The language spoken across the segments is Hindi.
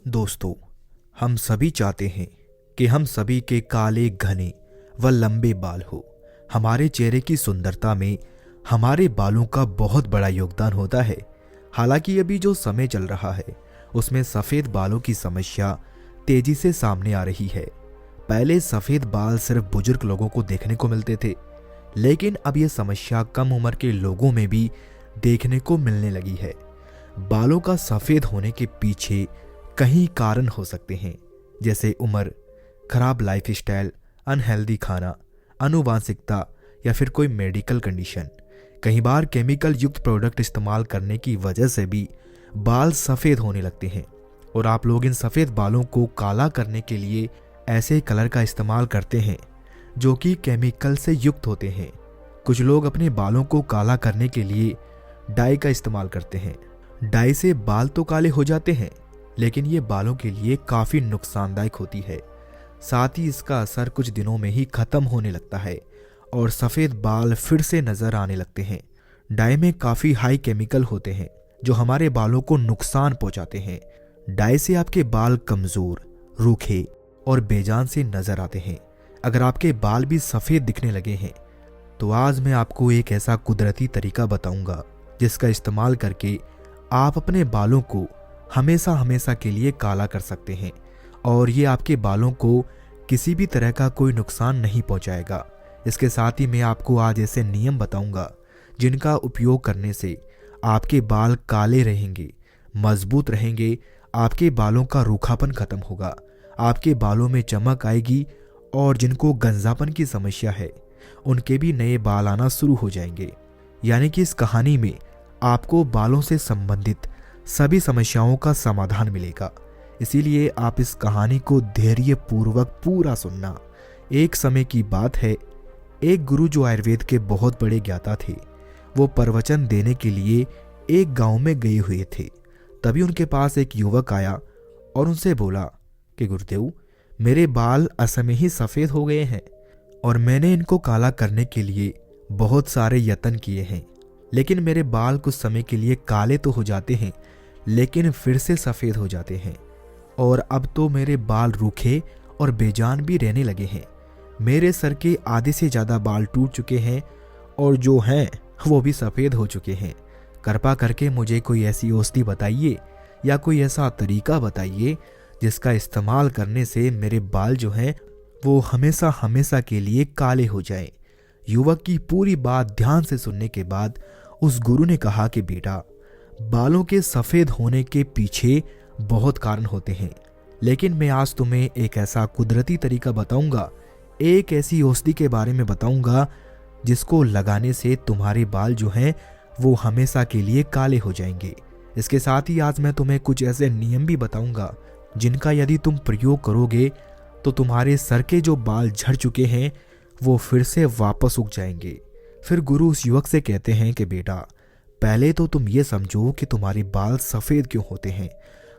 दोस्तों, हम सभी चाहते हैं कि हम सभी के काले घने व लंबे बाल हो। हमारे चेहरे की सुंदरता में हमारे बालों का बहुत बड़ा योगदान होता है। हालांकि अभी जो समय चल रहा है उसमें सफ़ेद बालों की समस्या तेजी से सामने आ रही है। पहले सफ़ेद बाल सिर्फ बुजुर्ग लोगों को देखने को मिलते थे, लेकिन अब यह समस्या कम उम्र के लोगों में भी देखने को मिलने लगी है। बालों का सफ़ेद होने के पीछे कई कारण हो सकते हैं, जैसे उम्र, खराब लाइफस्टाइल, अनहेल्दी खाना, आनुवांशिकता या फिर कोई मेडिकल कंडीशन। कई बार केमिकल युक्त प्रोडक्ट इस्तेमाल करने की वजह से भी बाल सफ़ेद होने लगते हैं और आप लोग इन सफ़ेद बालों को काला करने के लिए ऐसे कलर का इस्तेमाल करते हैं जो कि केमिकल से युक्त होते हैं। कुछ लोग अपने बालों को काला करने के लिए डाई का इस्तेमाल करते हैं। डाई से बाल तो काले हो जाते हैं, लेकिन ये बालों के लिए काफ़ी नुकसानदायक होती है। साथ ही इसका असर कुछ दिनों में ही ख़त्म होने लगता है और सफ़ेद बाल फिर से नज़र आने लगते हैं। डाई में काफ़ी हाई केमिकल होते हैं जो हमारे बालों को नुकसान पहुंचाते हैं। डाई से आपके बाल कमज़ोर, रूखे और बेजान से नज़र आते हैं। अगर आपके बाल भी सफ़ेद दिखने लगे हैं तो आज मैं आपको एक ऐसा कुदरती तरीका बताऊंगा जिसका इस्तेमाल करके आप अपने बालों को हमेशा हमेशा के लिए काला कर सकते हैं और ये आपके बालों को किसी भी तरह का कोई नुकसान नहीं पहुंचाएगा। इसके साथ ही मैं आपको आज ऐसे नियम बताऊंगा जिनका उपयोग करने से आपके बाल काले रहेंगे, मजबूत रहेंगे, आपके बालों का रूखापन खत्म होगा, आपके बालों में चमक आएगी और जिनको गंजापन की समस्या है उनके भी नए बाल आना शुरू हो जाएंगे। यानी कि इस कहानी में आपको बालों से संबंधित सभी समस्याओं का समाधान मिलेगा। इसीलिए आप इस कहानी को धैर्यपूर्वक पूरा सुनना। एक समय की बात है, एक गुरु जो आयुर्वेद के बहुत बड़े ज्ञाता थे, वो प्रवचन देने के लिए एक गांव में गए हुए थे। तभी उनके पास एक युवक आया और उनसे बोला कि गुरुदेव, मेरे बाल असमय ही सफ़ेद हो गए हैं और मैंने इनको काला करने के लिए बहुत सारे यत्न किए हैं, लेकिन मेरे बाल कुछ समय के लिए काले तो हो जाते हैं लेकिन फिर से सफ़ेद हो जाते हैं और अब तो मेरे बाल रूखे और बेजान भी रहने लगे हैं। मेरे सर के आधे से ज़्यादा बाल टूट चुके हैं और जो हैं वो भी सफ़ेद हो चुके हैं। कृपा करके मुझे कोई ऐसी औषधि बताइए या कोई ऐसा तरीका बताइए जिसका इस्तेमाल करने से मेरे बाल जो हैं वो हमेशा हमेशा के लिए काले हो जाएं। युवक की पूरी बात ध्यान से सुनने के बाद उस गुरु ने कहा कि बेटा, बालों के सफ़ेद होने के पीछे बहुत कारण होते हैं, लेकिन मैं आज तुम्हें एक ऐसा कुदरती तरीका बताऊंगा, एक ऐसी औषधि के बारे में बताऊंगा जिसको लगाने से तुम्हारे बाल जो हैं वो हमेशा के लिए काले हो जाएंगे। इसके साथ ही आज मैं तुम्हें कुछ ऐसे नियम भी बताऊंगा जिनका यदि तुम प्रयोग करोगे तो तुम्हारे सर के जो बाल झड़ चुके हैं वो फिर से वापस उग जाएंगे। फिर गुरु उस युवक से कहते हैं कि बेटा, पहले तो तुम ये समझो कि तुम्हारे बाल सफ़ेद क्यों होते हैं।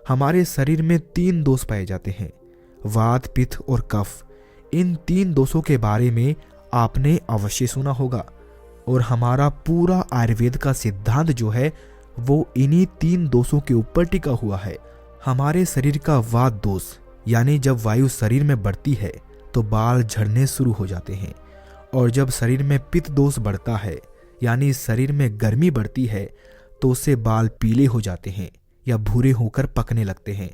हमारे शरीर में 3 दोष पाए जाते हैं, वात, पित्त और कफ। इन 3 दोषों के बारे में आपने अवश्य सुना होगा और हमारा पूरा आयुर्वेद का सिद्धांत जो है वो इन्हीं 3 दोषों के ऊपर टिका हुआ है। हमारे शरीर का वात दोष, यानी जब वायु शरीर में बढ़ती है तो बाल झड़ने शुरू हो जाते हैं, और जब शरीर में पित्त दोष बढ़ता है यानी शरीर में गर्मी बढ़ती है तो उससे बाल पीले हो जाते हैं या भूरे होकर पकने लगते हैं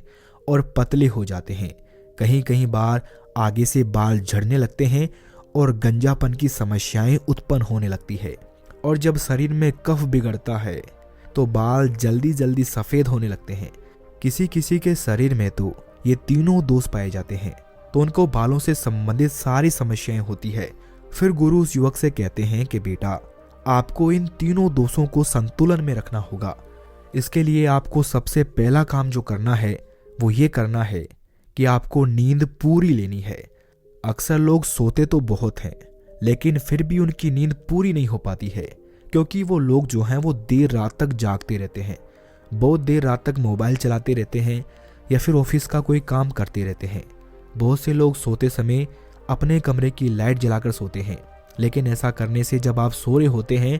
और पतले हो जाते हैं। कहीं कहीं बार आगे से बाल झड़ने लगते हैं और गंजापन की समस्याएं उत्पन्न होने लगती है। और जब शरीर में कफ बिगड़ता है तो बाल जल्दी जल्दी सफ़ेद होने लगते हैं। किसी किसी के शरीर में तो ये तीनों दोष पाए जाते हैं, तो उनको बालों से संबंधित सारी समस्याएं होती है। फिर गुरु उस युवक से कहते हैं कि बेटा, आपको इन तीनों दोषों को संतुलन में रखना होगा। इसके लिए आपको सबसे पहला काम जो करना है वो ये करना है कि आपको नींद पूरी लेनी है। अक्सर लोग सोते तो बहुत हैं, लेकिन फिर भी उनकी नींद पूरी नहीं हो पाती है, क्योंकि वो लोग जो हैं वो देर रात तक जागते रहते हैं, बहुत देर रात तक मोबाइल चलाते रहते हैं या फिर ऑफिस का कोई काम करते रहते हैं। बहुत से लोग सोते समय अपने कमरे की लाइट जलाकर सोते हैं, लेकिन ऐसा करने से जब आप सो रहे होते हैं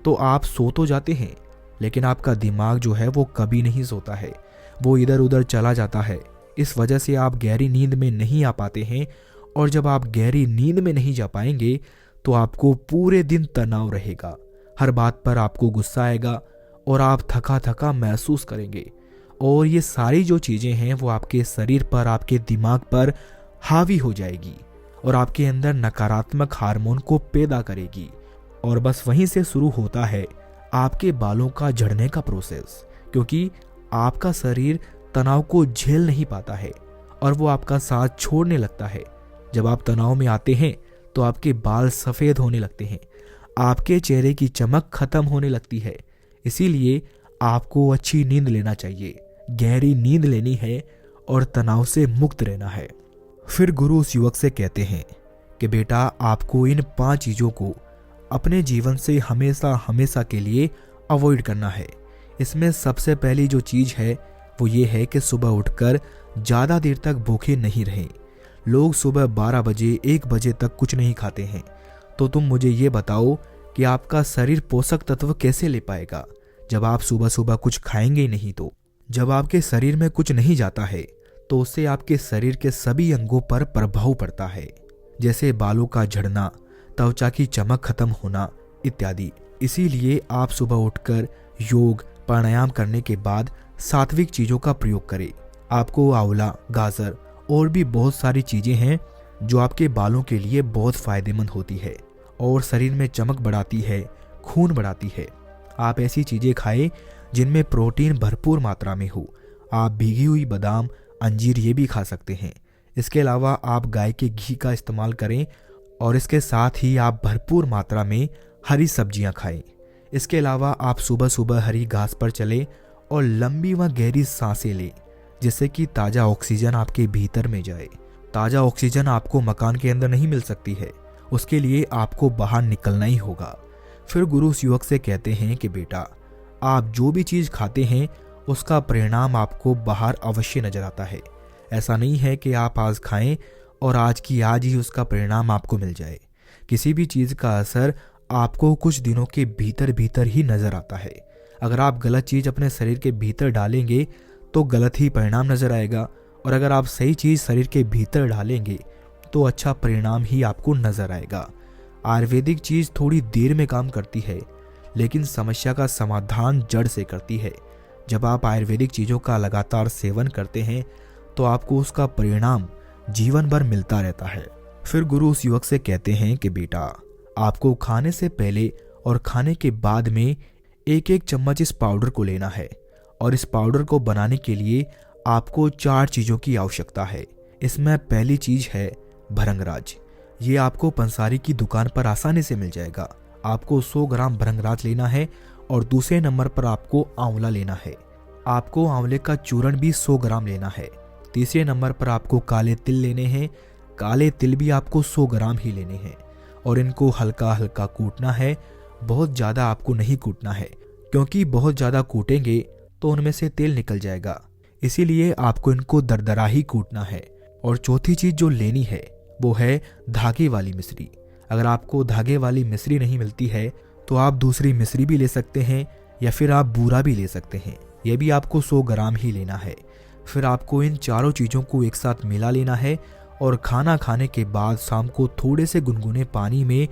तो आप सो तो जाते हैं, लेकिन आपका दिमाग जो है वो कभी नहीं सोता है। वो इधर उधर चला जाता है। इस वजह से आप गहरी नींद में नहीं आ पाते हैं, और जब आप गहरी नींद में नहीं जा पाएंगे तो आपको पूरे दिन तनाव रहेगा, हर बात पर आपको गुस्सा आएगा और आप थका थका महसूस करेंगे। और ये सारी जो चीज़ें हैं वो आपके शरीर पर, आपके दिमाग पर हावी हो जाएगी और आपके अंदर नकारात्मक हार्मोन को पैदा करेगी। और बस वहीं से शुरू होता है आपके बालों का झड़ने का प्रोसेस, क्योंकि आपका शरीर तनाव को झेल नहीं पाता है और वो आपका साथ छोड़ने लगता है। जब आप तनाव में आते हैं तो आपके बाल सफ़ेद होने लगते हैं, आपके चेहरे की चमक खत्म होने लगती है। इसीलिए आपको अच्छी नींद लेना चाहिए, गहरी नींद लेनी है और तनाव से मुक्त रहना है। फिर गुरु उस युवक से कहते हैं कि बेटा, आपको इन 5 चीज़ों को अपने जीवन से हमेशा हमेशा के लिए अवॉइड करना है। इसमें सबसे पहली जो चीज़ है वो ये है कि सुबह उठकर ज़्यादा देर तक भूखे नहीं रहें। लोग सुबह 12 बजे 1 बजे तक कुछ नहीं खाते हैं, तो तुम मुझे ये बताओ कि आपका शरीर पोषक तत्व कैसे ले पाएगा जब आप सुबह सुबह कुछ खाएंगे ही नहीं। तो जब आपके शरीर में कुछ नहीं जाता है तो उससे आपके शरीर के सभी अंगों पर प्रभाव पड़ता है, जैसे बालों का झड़ना, त्वचा की चमक खत्म होना इत्यादि। इसीलिए आप सुबह उठकर योग प्राणायाम करने के बाद सात्विक चीज़ों का प्रयोग करें। आपको आंवला, गाजर और भी बहुत सारी चीज़ें हैं जो आपके बालों के लिए बहुत फायदेमंद होती है और शरीर में चमक बढ़ाती है, खून बढ़ाती है। आप ऐसी चीज़ें खाएं जिनमें प्रोटीन भरपूर मात्रा में हो। आप भीगी हुई बादाम, अंजीर ये भी खा सकते हैं। इसके अलावा आप गाय के घी का इस्तेमाल करें और इसके साथ ही आप भरपूर मात्रा में हरी सब्जियां खाएं। इसके अलावा आप सुबह सुबह हरी घास पर चलें और लंबी व गहरी सांसें लें, जिससे कि ताज़ा ऑक्सीजन आपके भीतर में जाए। ताज़ा ऑक्सीजन आपको मकान के अंदर नहीं मिल सकती है, उसके लिए आपको बाहर निकलना ही होगा। फिर गुरु उस युवक से कहते हैं कि बेटा, आप जो भी चीज़ खाते हैं उसका परिणाम आपको बाहर अवश्य नजर आता है। ऐसा नहीं है कि आप आज खाएं और आज की आज ही उसका परिणाम आपको मिल जाए। किसी भी चीज़ का असर आपको कुछ दिनों के भीतर भीतर ही नजर आता है। अगर आप गलत चीज़ अपने शरीर के भीतर डालेंगे तो गलत ही परिणाम नजर आएगा, और अगर आप सही चीज़ शरीर के भीतर डालेंगे तो अच्छा परिणाम ही आपको नजर आएगा। आयुर्वेदिक चीज़ थोड़ी देर में काम करती है, लेकिन समस्या का समाधान जड़ से करती है। जब आप आयुर्वेदिक चीज़ों का लगातार सेवन करते हैं तो आपको उसका परिणाम जीवन भर मिलता रहता है। फिर गुरु उस युवक से कहते हैं कि बेटा, आपको खाने से पहले और खाने के बाद में 1-1 चम्मच इस पाउडर को लेना है, और इस पाउडर को बनाने के लिए आपको 4 चीज़ों की आवश्यकता है। इसमें पहली चीज़ है भृंगराज। ये आपको पंसारी की दुकान पर आसानी से मिल जाएगा। आपको 100 ग्राम भृंगराज लेना है और दूसरे नंबर पर आपको आंवला लेना है। आपको आंवले का चूर्ण भी 100 ग्राम लेना है। तीसरे नंबर पर आपको काले तिल लेने हैं। काले तिल भी आपको 100 ग्राम ही लेने हैं और इनको हल्का हल्का कूटना है। बहुत ज़्यादा आपको नहीं कूटना है, क्योंकि बहुत ज़्यादा कूटेंगे तो उनमें से तेल निकल जाएगा। इसीलिए आपको इनको दरदरा ही कूटना है। और चौथी चीज़ जो लेनी है वो है धागे वाली मिश्री। अगर आपको धागे वाली मिश्री नहीं मिलती है तो आप दूसरी मिश्री भी ले सकते हैं या फिर आप बूरा भी ले सकते हैं। यह भी आपको 100 ग्राम ही लेना है। फिर आपको इन चारों चीज़ों को एक साथ मिला लेना है और खाना खाने के बाद शाम को थोड़े से गुनगुने पानी में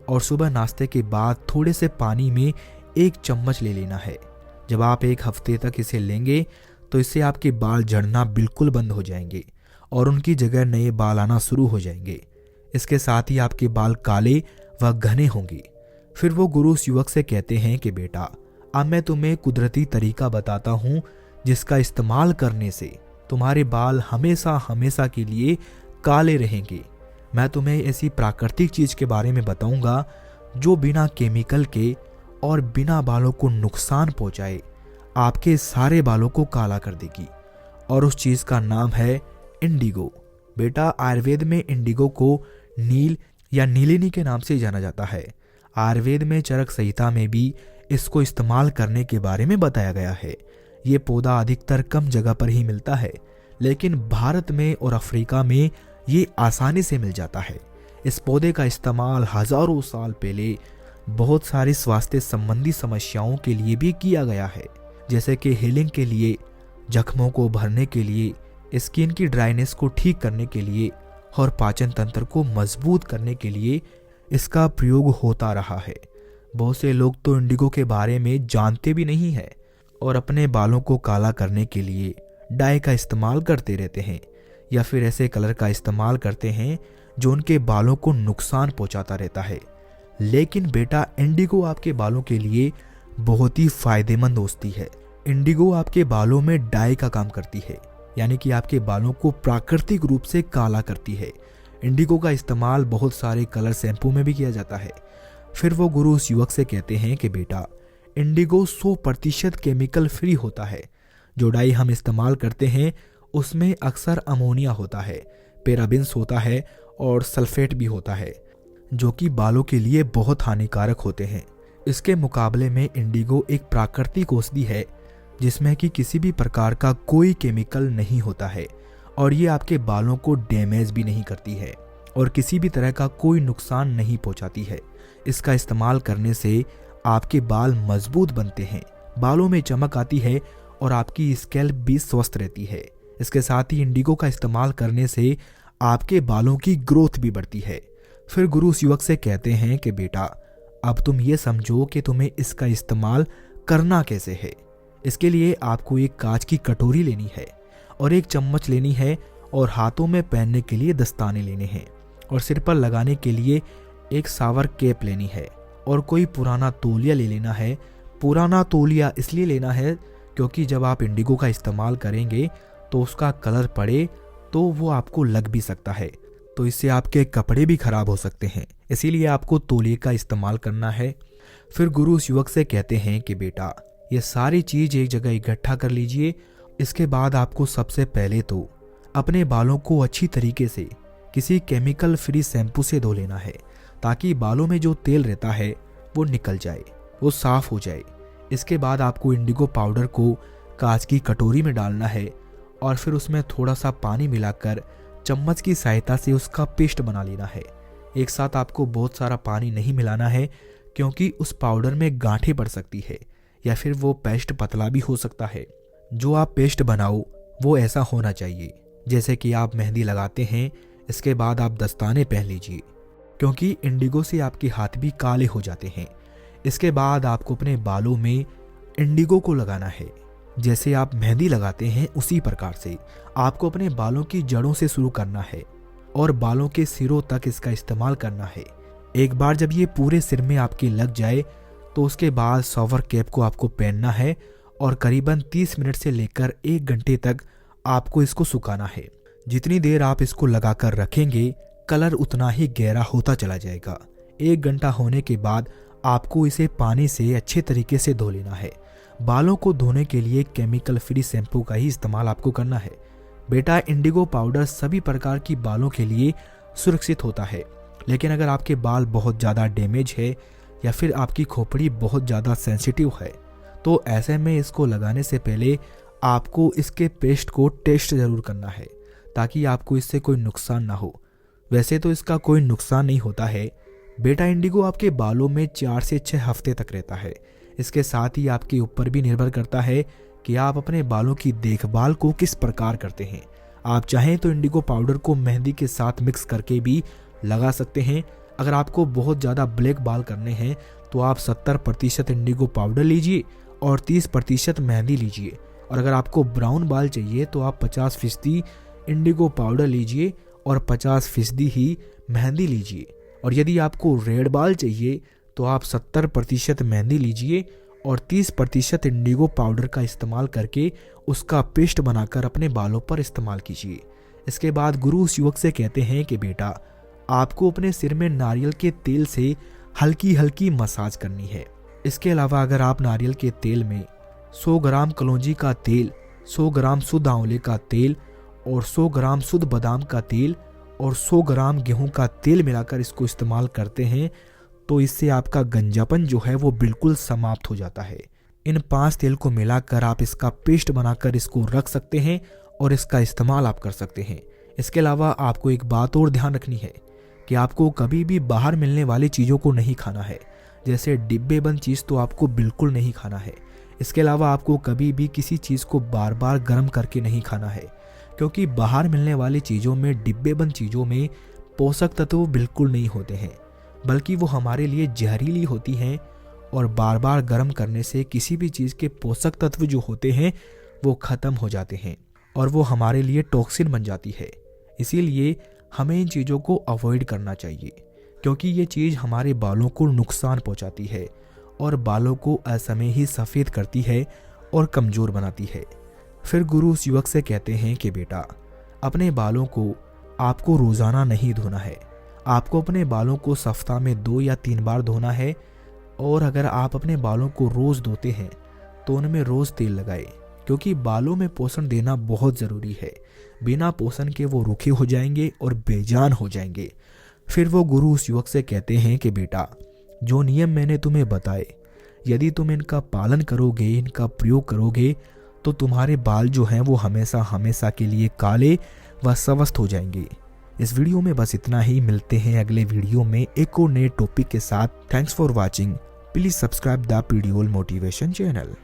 और सुबह नाश्ते के बाद थोड़े से पानी में 1 चम्मच ले लेना है। जब आप 1 हफ्ते तक इसे लेंगे तो इससे आपके बाल झड़ना बिल्कुल बंद हो जाएंगे और उनकी जगह नए बाल आना शुरू हो जाएंगे। इसके साथ ही आपके बाल काले व घने होंगे। फिर वो गुरु उस युवक से कहते हैं कि बेटा, अब मैं तुम्हें कुदरती तरीका बताता हूँ जिसका इस्तेमाल करने से तुम्हारे बाल हमेशा हमेशा के लिए काले रहेंगे। मैं तुम्हें ऐसी प्राकृतिक चीज़ के बारे में बताऊंगा जो बिना केमिकल के और बिना बालों को नुकसान पहुंचाए आपके सारे बालों को काला कर देगी, और उस चीज़ का नाम है इंडिगो। बेटा, आयुर्वेद में इंडिगो को नील या नीलिनी के नाम से जाना जाता है। आयुर्वेद में चरक संहिता में भी इसको इस्तेमाल करने के बारे में बताया गया है। ये पौधा अधिकतर कम जगह पर ही मिलता है, लेकिन भारत में और अफ्रीका में ये आसानी से मिल जाता है। इस पौधे का इस्तेमाल हजारों साल पहले बहुत सारी स्वास्थ्य संबंधी समस्याओं के लिए भी किया गया है, जैसे कि हीलिंग के लिए, जख्मों को भरने के लिए, स्किन की ड्राइनेस को ठीक करने के लिए और पाचन तंत्र को मजबूत करने के लिए इसका प्रयोग होता रहा है। बहुत से लोग तो इंडिगो के बारे में जानते भी नहीं है और अपने बालों को काला करने के लिए डाई का इस्तेमाल करते रहते हैं या फिर ऐसे कलर का इस्तेमाल करते हैं जो उनके बालों को नुकसान पहुंचाता रहता है। लेकिन बेटा, इंडिगो आपके बालों के लिए बहुत ही फायदेमंद दोस्ती है। इंडिगो आपके बालों में डाई का काम करती है, यानी कि आपके बालों को प्राकृतिक रूप से काला करती है। इंडिगो का इस्तेमाल बहुत सारे कलर शैम्पू में भी किया जाता है। फिर वो गुरु उस युवक से कहते हैं कि बेटा, इंडिगो 100% केमिकल फ्री होता है। जो डाई हम इस्तेमाल करते हैं उसमें अक्सर अमोनिया होता है, पैराबेन्स होता है और सल्फेट भी होता है, जो कि बालों के लिए बहुत हानिकारक होते हैं। इसके मुकाबले में इंडिगो एक प्राकृतिक औषधि है जिसमें कि किसी भी प्रकार का कोई केमिकल नहीं होता है और ये आपके बालों को डैमेज भी नहीं करती है और किसी भी तरह का कोई नुकसान नहीं पहुंचाती है। इसका इस्तेमाल करने से आपके बाल मजबूत बनते हैं, बालों में चमक आती है और आपकी स्कैल्प भी स्वस्थ रहती है। इसके साथ ही इंडिगो का इस्तेमाल करने से आपके बालों की ग्रोथ भी बढ़ती है। फिर गुरु उस युवक से कहते हैं कि बेटा, अब तुम ये समझो कि तुम्हें इसका इस्तेमाल करना कैसे है। इसके लिए आपको एक कांच की कटोरी लेनी है और एक चम्मच लेनी है और हाथों में पहनने के लिए दस्ताने लेने हैं और सिर पर लगाने के लिए एक शावर कैप लेनी है और कोई पुराना तौलिया ले लेना है। पुराना तौलिया इसलिए लेना है क्योंकि जब आप इंडिगो का इस्तेमाल करेंगे तो उसका कलर पड़े तो वो आपको लग भी सकता है, तो इससे आपके कपड़े भी खराब हो सकते हैं। इसीलिए आपको तौलिए का इस्तेमाल करना है। फिर गुरु उस युवक से कहते हैं कि बेटा, ये सारी चीज एक जगह इकट्ठा कर लीजिए। इसके बाद आपको सबसे पहले तो अपने बालों को अच्छी तरीके से किसी केमिकल फ्री शैम्पू से धो लेना है ताकि बालों में जो तेल रहता है वो निकल जाए, वो साफ हो जाए। इसके बाद आपको इंडिगो पाउडर को कांच की कटोरी में डालना है और फिर उसमें थोड़ा सा पानी मिलाकर चम्मच की सहायता से उसका पेस्ट बना लेना है। एक साथ आपको बहुत सारा पानी नहीं मिलाना है क्योंकि उस पाउडर में गांठें पड़ सकती है या फिर वो पेस्ट पतला भी हो सकता है। जो आप पेस्ट बनाओ वो ऐसा होना चाहिए जैसे कि आप मेहंदी लगाते हैं। इसके बाद आप दस्ताने पहन लीजिए क्योंकि इंडिगो से आपके हाथ भी काले हो जाते हैं। इसके बाद आपको अपने बालों में इंडिगो को लगाना है। जैसे आप मेहंदी लगाते हैं उसी प्रकार से आपको अपने बालों की जड़ों से शुरू करना है और बालों के सिरों तक इसका इस्तेमाल करना है। एक बार जब ये पूरे सिर में आपके लग जाए तो उसके बाद शॉवर कैप को आपको पहनना है और करीबन 30 मिनट से लेकर 1 घंटे तक आपको इसको सुखाना है। जितनी देर आप इसको लगाकर रखेंगे कलर उतना ही गहरा होता चला जाएगा। 1 घंटा होने के बाद आपको इसे पानी से अच्छे तरीके से धो लेना है। बालों को धोने के लिए केमिकल फ्री शैम्पू का ही इस्तेमाल आपको करना है। बेटा, इंडिगो पाउडर सभी प्रकार की बालों के लिए सुरक्षित होता है, लेकिन अगर आपके बाल बहुत ज़्यादा डैमेज है या फिर आपकी खोपड़ी बहुत ज़्यादा सेंसिटिव है तो ऐसे में इसको लगाने से पहले आपको इसके पेस्ट को टेस्ट ज़रूर करना है ताकि आपको इससे कोई नुकसान ना हो। वैसे तो इसका कोई नुकसान नहीं होता है। बेटा, इंडिगो आपके बालों में 4 से 6 हफ्ते तक रहता है। इसके साथ ही आपके ऊपर भी निर्भर करता है कि आप अपने बालों की देखभाल को किस प्रकार करते हैं। आप चाहें तो इंडिगो पाउडर को मेहंदी के साथ मिक्स करके भी लगा सकते हैं। अगर आपको बहुत ज़्यादा ब्लैक बाल करने हैं तो आप 70% इंडिगो पाउडर लीजिए और 30% मेहंदी लीजिए, और अगर आपको ब्राउन बाल चाहिए तो आप 50% इंडिगो पाउडर लीजिए और 50% ही मेहंदी लीजिए, और यदि आपको रेड बाल चाहिए तो आप 70% मेहंदी लीजिए और 30% इंडिगो पाउडर का इस्तेमाल करके उसका पेस्ट बनाकर अपने बालों पर इस्तेमाल कीजिए। इसके बाद गुरु उस युवक से कहते हैं कि बेटा, आपको अपने सिर में नारियल के तेल से हल्की हल्की मसाज करनी है। इसके अलावा अगर आप नारियल के तेल में 100 ग्राम कलौंजी का तेल, 100 ग्राम शुद्ध आंवले का तेल और 100 ग्राम शुद्ध बादाम का तेल और 100 ग्राम गेहूं का तेल मिलाकर इसको इस्तेमाल करते हैं तो इससे आपका गंजापन जो है वो बिल्कुल समाप्त हो जाता है। इन 5 तेल को मिलाकर आप इसका पेस्ट बनाकर इसको रख सकते हैं और इसका इस्तेमाल आप कर सकते हैं। इसके अलावा आपको एक बात और ध्यान रखनी है कि आपको कभी भी बाहर मिलने वाली चीज़ों को नहीं खाना है। जैसे डिब्बे बंद चीज़ तो आपको बिल्कुल नहीं खाना है। इसके अलावा आपको कभी भी किसी चीज़ को बार बार गर्म करके नहीं खाना है, क्योंकि बाहर मिलने वाली चीज़ों में, डिब्बेबंद चीज़ों में पोषक तत्व बिल्कुल नहीं होते हैं, बल्कि वो हमारे लिए जहरीली होती हैं। और बार बार गर्म करने से किसी भी चीज़ के पोषक तत्व जो होते हैं वो ख़त्म हो जाते हैं और वो हमारे लिए टॉक्सिन बन जाती है। इसीलिए हमें इन चीज़ों को अवॉइड करना चाहिए, क्योंकि ये चीज़ हमारे बालों को नुकसान पहुंचाती है और बालों को असमय ही सफ़ेद करती है और कमज़ोर बनाती है। फिर गुरु उस युवक से कहते हैं कि बेटा, अपने बालों को आपको रोज़ाना नहीं धोना है, आपको अपने बालों को सप्ताह में 2 या 3 बार धोना है। और अगर आप अपने बालों को रोज़ धोते हैं तो उनमें रोज़ तेल लगाए, क्योंकि बालों में पोषण देना बहुत ज़रूरी है। बिना पोषण के वो रूखे हो जाएंगे और बेजान हो जाएंगे। फिर वो गुरु उस युवक से कहते हैं कि बेटा, जो नियम मैंने तुम्हें बताए, यदि तुम इनका पालन करोगे, इनका प्रयोग करोगे, तो तुम्हारे बाल जो हैं वो हमेशा हमेशा के लिए काले व स्वस्थ हो जाएंगे। इस वीडियो में बस इतना ही। मिलते हैं अगले वीडियो में एक और नए टॉपिक के साथ। Thanks for watching. Please subscribe the पीडीओल मोटिवेशन चैनल।